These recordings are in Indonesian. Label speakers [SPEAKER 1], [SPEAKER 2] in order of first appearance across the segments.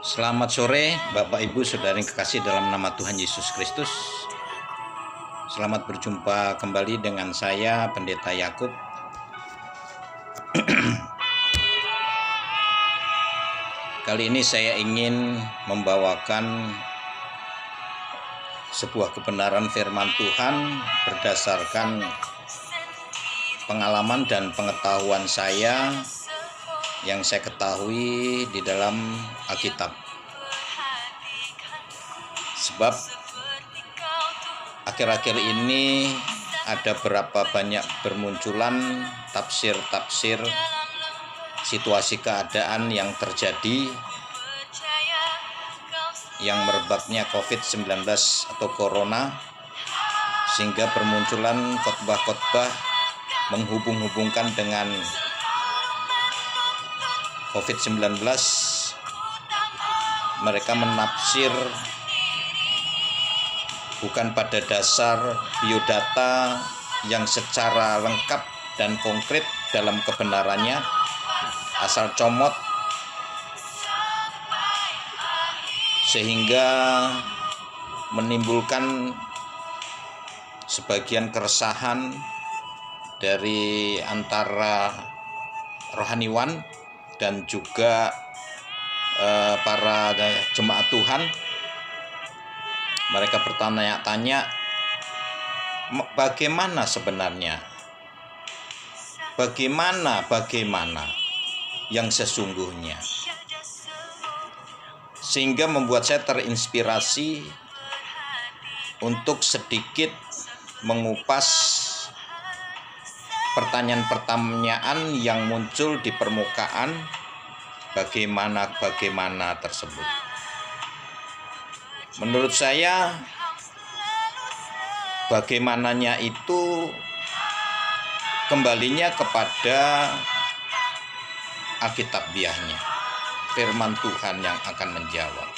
[SPEAKER 1] Selamat sore Bapak Ibu Saudara yang kekasih dalam nama Tuhan Yesus Kristus. Selamat berjumpa kembali dengan saya Pendeta Yakub. Kali ini saya ingin membawakan sebuah kebenaran firman Tuhan berdasarkan pengalaman dan pengetahuan saya yang saya ketahui di dalam Alkitab. Sebab akhir-akhir ini ada berapa banyak bermunculan tafsir-tafsir situasi keadaan yang terjadi yang merebaknya COVID-19 atau Corona, sehingga bermunculan khotbah-khotbah menghubung-hubungkan dengan COVID-19. Mereka menafsir bukan pada dasar biodata yang secara lengkap dan konkret dalam kebenarannya, asal comot, sehingga menimbulkan sebagian keresahan dari antara rohaniwan dan juga para jemaat Tuhan. Mereka bertanya-tanya, bagaimana sebenarnya? Bagaimana yang sesungguhnya? Sehingga membuat saya terinspirasi untuk sedikit mengupas pertanyaan-pertanyaan yang muncul di permukaan bagaimana tersebut. Menurut saya, bagaimananya itu kembalinya kepada Alkitabiahnya, firman Tuhan yang akan menjawab,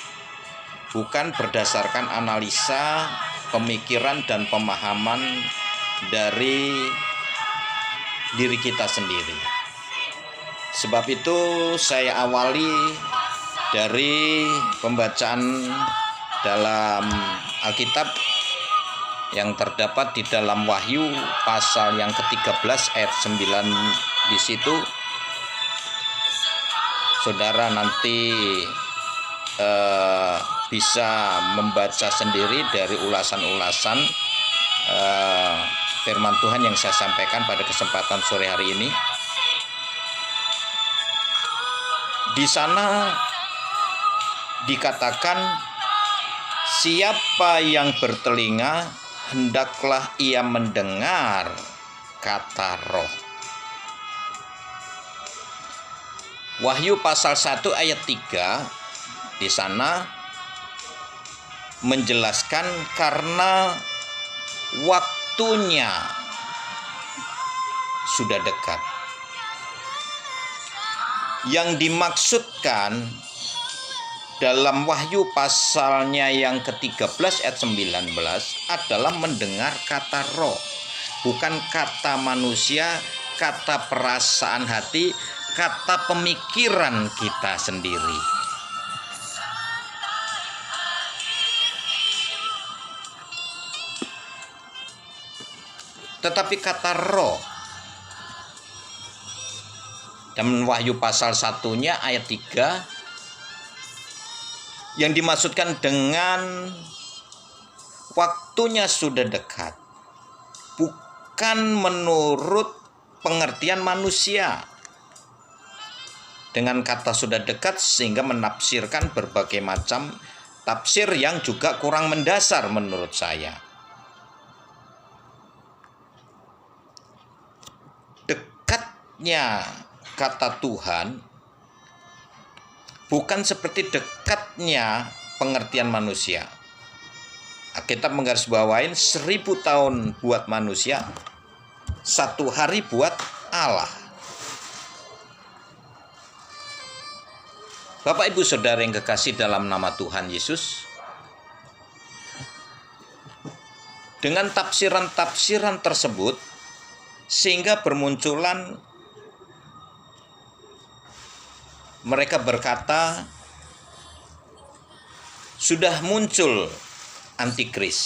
[SPEAKER 1] bukan berdasarkan analisa, pemikiran dan pemahaman dari diri kita sendiri. Sebab itu saya awali dari pembacaan dalam Alkitab yang terdapat di dalam Wahyu pasal yang ke-13 ayat 9. Di situ saudara nanti bisa membaca sendiri dari ulasan-ulasan firman Tuhan yang saya sampaikan pada kesempatan sore hari ini. Di sana dikatakan, siapa yang bertelinga hendaklah ia mendengar kata Roh. Wahyu pasal 1 ayat 3 di sana menjelaskan karena waktunya sudah dekat. Yang dimaksudkan dalam Wahyu pasalnya yang ke-13 ayat 19 adalah mendengar kata Roh, bukan kata manusia, kata perasaan hati, kata pemikiran kita sendiri. Tetapi kata Roh. Dan Wahyu pasal 1-nya ayat 3 yang dimaksudkan dengan waktunya sudah dekat, bukan menurut pengertian manusia. Dengan kata sudah dekat sehingga menafsirkan berbagai macam tafsir yang juga kurang mendasar menurut saya. Dekatnya kata Tuhan bukan seperti dekatnya pengertian manusia. Kita menggarisbawahi 1000 tahun buat manusia, 1 hari buat Allah. Bapak Ibu Saudara yang kekasih dalam nama Tuhan Yesus, dengan tafsiran-tafsiran tersebut sehingga bermunculan mereka berkata sudah muncul antikris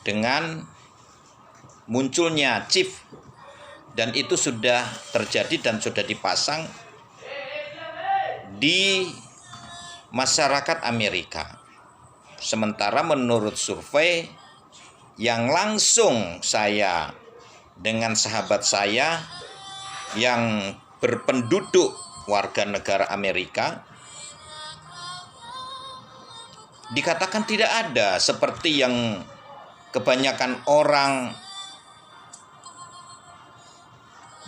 [SPEAKER 1] dengan munculnya chip, dan itu sudah terjadi dan sudah dipasang di masyarakat Amerika. Sementara menurut survei yang langsung saya dengan sahabat saya yang berpenduduk warga negara Amerika, dikatakan tidak ada seperti yang kebanyakan orang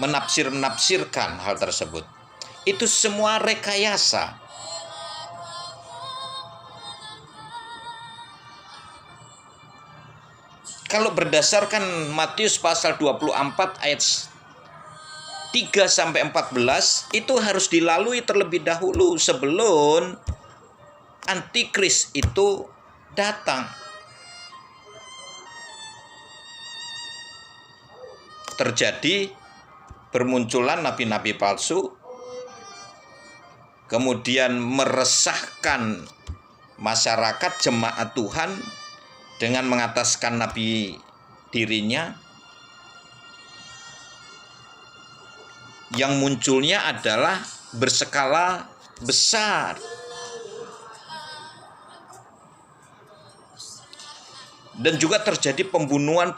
[SPEAKER 1] menafsirkan hal tersebut. Itu semua rekayasa. Kalau berdasarkan Matius pasal 24 ayat 3-14, itu harus dilalui terlebih dahulu sebelum antikris itu datang. Terjadi bermunculan nabi-nabi palsu, kemudian meresahkan masyarakat jemaat Tuhan dengan mengataskan nabi dirinya. Yang munculnya adalah berskala besar. Dan juga terjadi pembunuhan,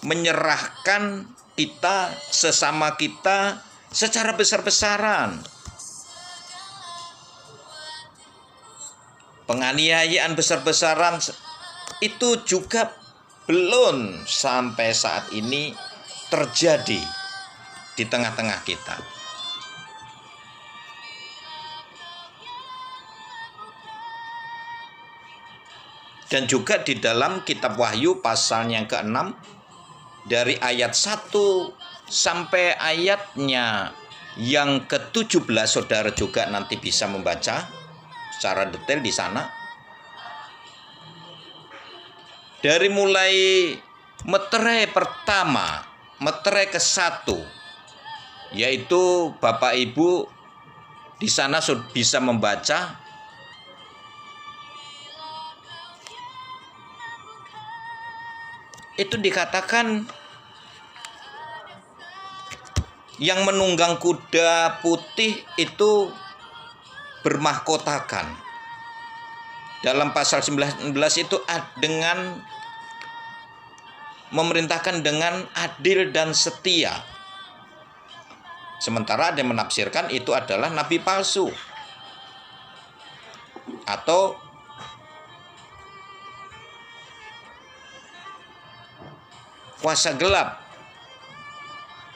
[SPEAKER 1] menyerahkan kita, sesama kita secara besar-besaran. Penganiayaan besar-besaran itu juga belum sampai saat ini terjadi di tengah-tengah kita. Dan juga di dalam kitab Wahyu pasal yang ke-6 dari ayat 1 sampai ayatnya yang ke-17, saudara juga nanti bisa membaca secara detail di sana. Dari mulai meterai pertama, meterai ke-1, yaitu Bapak Ibu di sana bisa membaca. Itu dikatakan yang menunggang kuda putih itu bermahkotakan. Dalam pasal 19 itu dengan memerintahkan dengan adil dan setia. Sementara ada yang menafsirkan itu adalah nabi palsu atau kuasa gelap.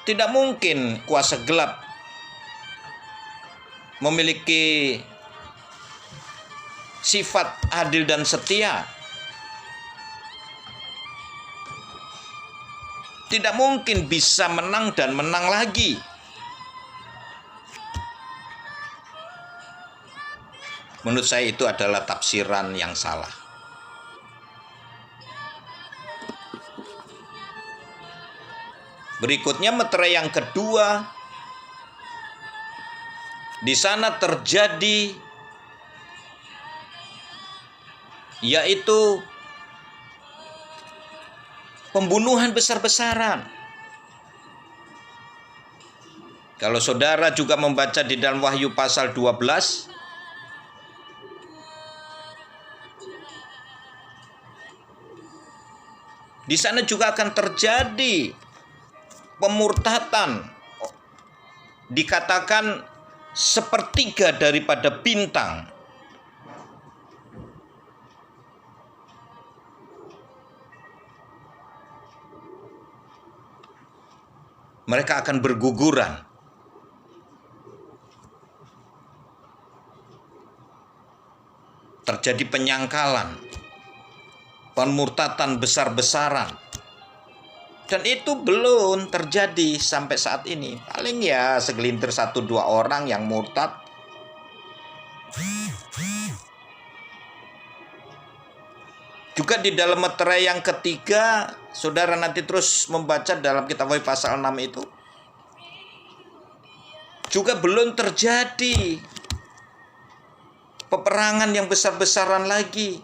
[SPEAKER 1] Tidak mungkin kuasa gelap memiliki sifat adil dan setia. Tidak mungkin bisa menang dan menang lagi. Menurut saya itu adalah tafsiran yang salah. Berikutnya meterai yang kedua, di sana terjadi yaitu pembunuhan besar-besaran. Kalau saudara juga membaca di dalam Wahyu pasal 12, di sana juga akan terjadi pemurtatan. Dikatakan sepertiga daripada bintang. Mereka akan berguguran. Terjadi penyangkalan, pemurtatan besar-besaran. Dan itu belum terjadi sampai saat ini. Paling ya segelintir 1-2 orang yang murtad. Juga di dalam meterai yang ketiga, saudara nanti terus membaca dalam kitab Wahyu pasal 6 itu, juga belum terjadi peperangan yang besar-besaran lagi.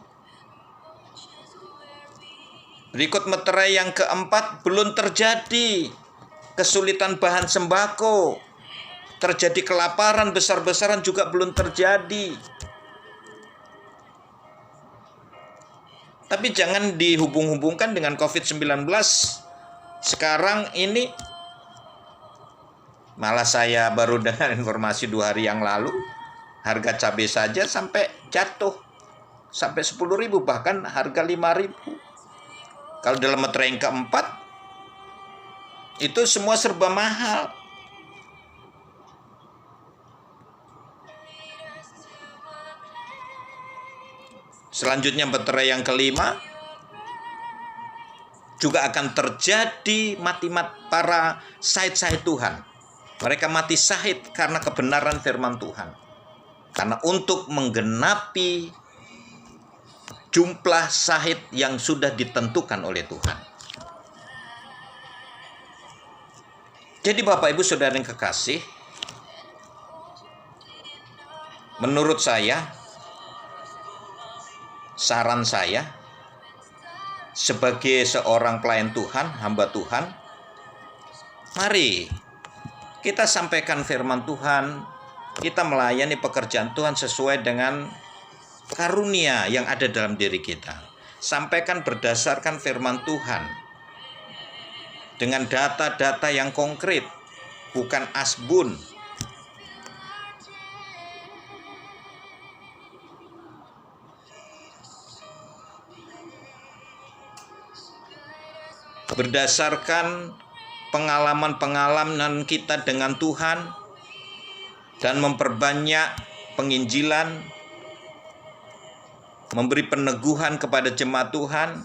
[SPEAKER 1] Berikut meterai yang keempat, belum terjadi kesulitan bahan sembako. Terjadi kelaparan besar-besaran juga belum terjadi. Tapi jangan dihubung-hubungkan dengan COVID-19. Sekarang ini, malah saya baru dengar informasi 2 hari yang lalu, harga cabai saja sampai jatuh. Sampai 10.000, bahkan harga 5.000. Kalau dalam meterai yang keempat, itu semua serba mahal. Selanjutnya meterai yang kelima, juga akan terjadi mati-mati para syahid-syahid Tuhan. Mereka mati syahid karena kebenaran firman Tuhan. Karena untuk menggenapi jumlah syahid yang sudah ditentukan oleh Tuhan. Jadi Bapak Ibu Saudara yang kekasih, menurut saya, saran saya sebagai seorang pelayan Tuhan, hamba Tuhan, mari kita sampaikan firman Tuhan, kita melayani pekerjaan Tuhan sesuai dengan karunia yang ada dalam diri kita. Sampaikan berdasarkan firman Tuhan dengan data-data yang konkret, bukan asbun. Berdasarkan pengalaman-pengalaman kita dengan Tuhan dan memperbanyak penginjilan, memberi peneguhan kepada jemaat Tuhan,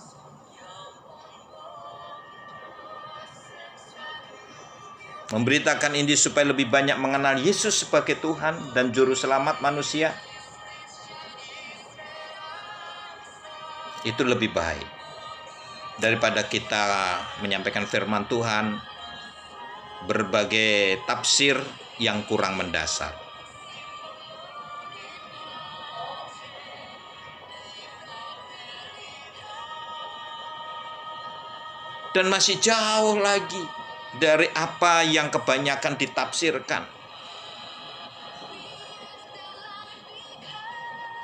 [SPEAKER 1] memberitakan Injil supaya lebih banyak mengenal Yesus sebagai Tuhan dan Juru Selamat manusia. Itu lebih baik daripada kita menyampaikan firman Tuhan berbagai tafsir yang kurang mendasar. Dan masih jauh lagi dari apa yang kebanyakan ditafsirkan.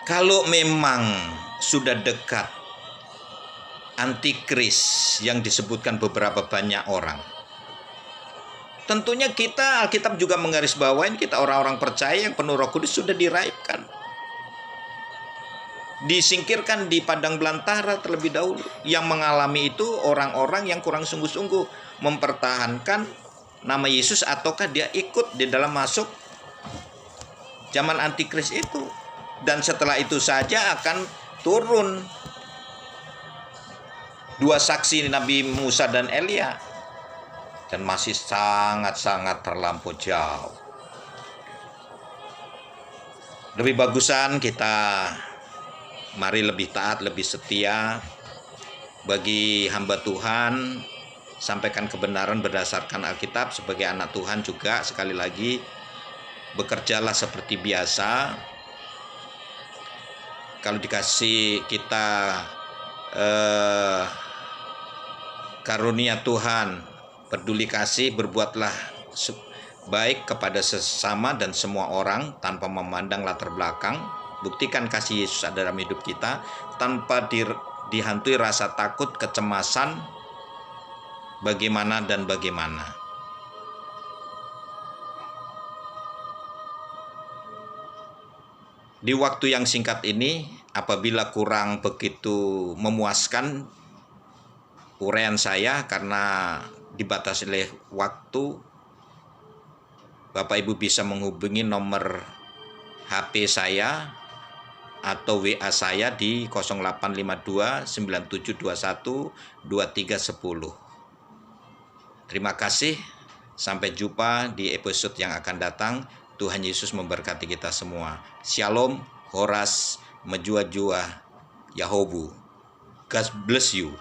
[SPEAKER 1] Kalau memang sudah dekat antikris yang disebutkan beberapa banyak orang, tentunya kita, Alkitab juga menggarisbawahi, kita orang-orang percaya yang penuh Roh Kudus sudah diraibkan, disingkirkan di padang belantara terlebih dahulu. Yang mengalami itu orang-orang yang kurang sungguh-sungguh mempertahankan nama Yesus, ataukah dia ikut di dalam masuk zaman antikris itu. Dan setelah itu saja akan turun 2 saksi Nabi Musa dan Elia, dan masih sangat-sangat terlampau jauh. Lebih bagusan kita mari lebih taat, lebih setia bagi hamba Tuhan, sampaikan kebenaran berdasarkan Alkitab. Sebagai anak Tuhan juga sekali lagi bekerjalah seperti biasa. Kalau dikasih kita karunia Tuhan, peduli kasih, berbuatlah baik kepada sesama dan semua orang tanpa memandang latar belakang. Buktikan kasih Yesus ada dalam hidup kita tanpa dihantui rasa takut, kecemasan, bagaimana dan bagaimana. Di waktu yang singkat ini, apabila kurang begitu memuaskan uraian saya karena dibatasi oleh waktu, Bapak Ibu bisa menghubungi nomor HP saya atau WA saya di 0852 9721 2310. Terima kasih, sampai jumpa di episode yang akan datang. Tuhan Yesus memberkati kita semua. Shalom, Horas, Mejua-jua, Yahobu. God bless you.